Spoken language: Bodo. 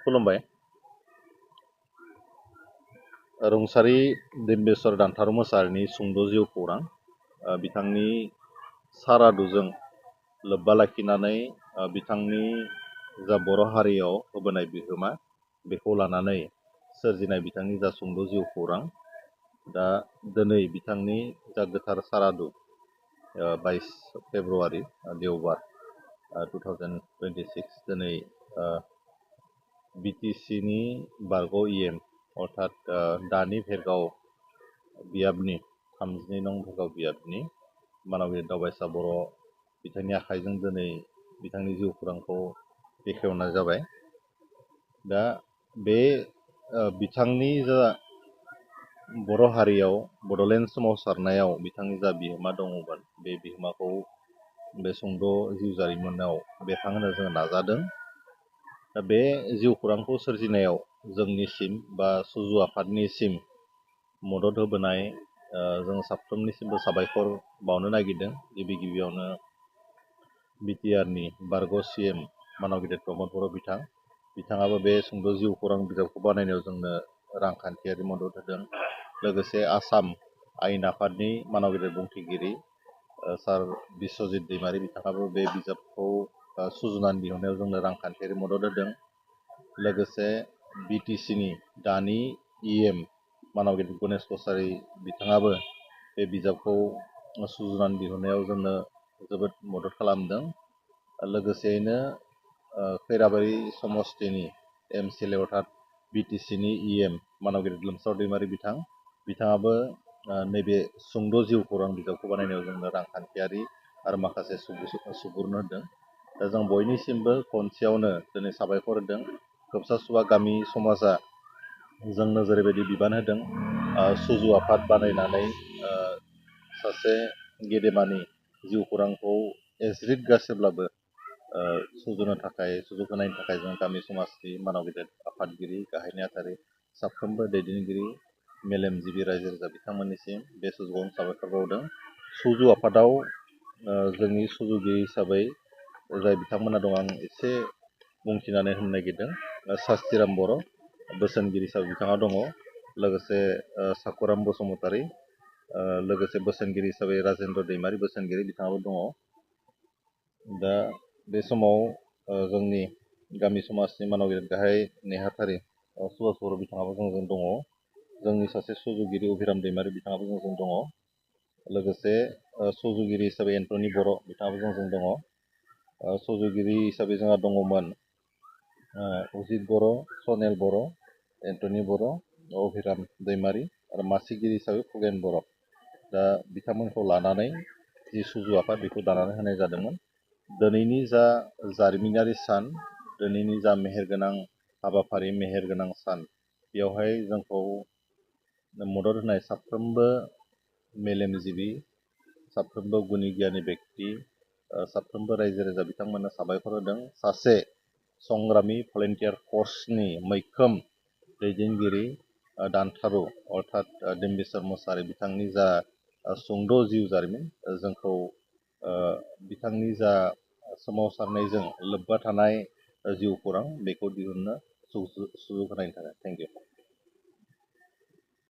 खुलुमबाय। रुंसारि डिम्बेश्वर दानथारु मोसाहारिनि सुंद' जिउ खौरां बिथांनि सारादुजों लोब्बा लाखिनानै बिथांनि जा बर' हारियाव होबोनाय बिहोमा बेखौ लानानै सोरजिनाय बिथांनि जा सुंद' जिउ खौरां। दा दिनै बिथांनि जा गोथार सारादु 22 फेब्रुआरि देवबार 2026 दिनै बिटिसिनि बारग' इएम अर्थात दानि भेरगाव बियाबनि 32 नं भेरगाव बियाबनि मानबिर दावबायसा बर' बिथांनि आखाइजों दिनै बिथांनि जिउ खौरांखौ बेखेवनाय जाबाय। दा बे बिथांनि जा बर' हारियाव बड'लेण्ड सोमावसारनायाव बिथांनि जा बिहोमा दङमोन बे बिहोमाखौ बे सुंद' जिउ जारिमिनाव बेरखांहोनो जोङो नाजादों। दा बे जिउ खौरांखौ सोरजिनायाव जोंनिसिम बा सुजु आफादनिसिम मदद होबोनाय जों साफ्रोमनिसिमबो साबायखर बावनो नागिरदों। गिबियावनो बिटिआरनि बारग' सिएम मानब गेदेर प्रमद बर' बिथाङाबो बे सुंद' जिउ खौरां बिजाबखौ बानायनायाव जोंनो रांखान्थियारि मदद होदों। लोगोसे आसाम आयेन आफादनि मानब गेदेर बुंथिगिरि सार बिस्वजित दैमारि बिथाङाबो बे बिजाबखौ सुजुनानै दिहुननायाव जोंनो रांखान्थियारि मदद होदों। लोगोसे बिटिसिनि दानि इएम मानब गेदेर गणेश कछारी बिथाङाबो बे बिजाबखौ सुजुनानै दिहुननायाव जोंनो जोबोद मदद खालामदों। लोगोसेयैनो खैराबारि समस्तिनि एमसिएलए अर्थात बिटिसिनि इएम मानब गेदेर लोमसाव दैमारि बिथाङाबो नैबे सुंद' जिउ खौरां बिजाबखौ बानायनायाव जोंनो रांखान्थियारि आरो माखासे सुबुरुन होदों। दा जों बयनिसिमबो खनसेयावनो दिनै साबायखर होदों। खोबसासुवा गामि समाजा जोंनो जेरैबायदि बिबान होदों सुजु आफाद बानायनानै सासे गेदेमानि जिउ खौरांखौ एज्रिदगासेब्लाबो सुजुग होनायनि थाखाय जों गामि समाजनि मानब गेदेर आफादगिरि गाहाय नेहाथारि साफ्रोमबो दैदेनगिरि मेलेमजिबि रायजो राजा बिथांमोननिसिम बे सुजुगावनो साबायखर बावदों। सुजु आफादाव जोंनि सुजुगिरि हिसाबै जाय बिथांमोना दं आं एसे बुंथिनानै होनो नागिरदों। सास्तिराम बर' बोसोनगिरि हिसाबै बिथाङा दङ। लोगोसे साखुराम बसुमतारी लोगोसे बोसोनगिरि हिसाबै राजेन्द्र दैमारि बोसोनगिरि बिथाङाबो दङ। दा बे समाव जोंनि गामि समाजनि मानब गेदेर गाहाय नेहाथारि सुभास बर' बिथाङाबो जोंजों दङ। जोंनि सासे सुजुगिरि अभिराम दैमारि बिथाङाबो जोंजों दङ। लोगोसे सुजुगिरि हिसाबै एन्टनि बर' बिथाङाबो जोंजों दङ। सुजुगिरि हिसाबै जोंहा दङमोन अजित बर', सनेल बर', एन्टनि बर', अभिराम दैमारि आरो मासिगिरि हिसाबै खगेन बर'। दा बिथांमोनखौ लानानै जि सुजु आफाद बेखौ दानानै होनाय जादोंमोन। दिनैनि जा जारिमिनारि सान, दिनैनि जा मेहेरगोनां हाबाफारि, मेहेरगोनां सान, बेवहाय जोंखौ मदद होनाय साफ्रोमबो मेलेमजिबि, साफ्रोमबो गुनि गियानि बेक्ति, साफ्रोमबो रायजो राजा बिथांमोननो साबायखर होदों। सासे संग्रामि भलेन्टियार फर्सनि मैखोम दैदेनगिरि दानथारु अर्थात डिम्बेश्वर मोसाहारि बिथांनि जा सुंद' जिउ जारिमिन जोंखौ बिथांनि जा सोमावसारनायजों लोब्बा थानाय जिउ खौरां बेखौ दिहुननो सुजुग होनायनि थाखाय थेंक इउ।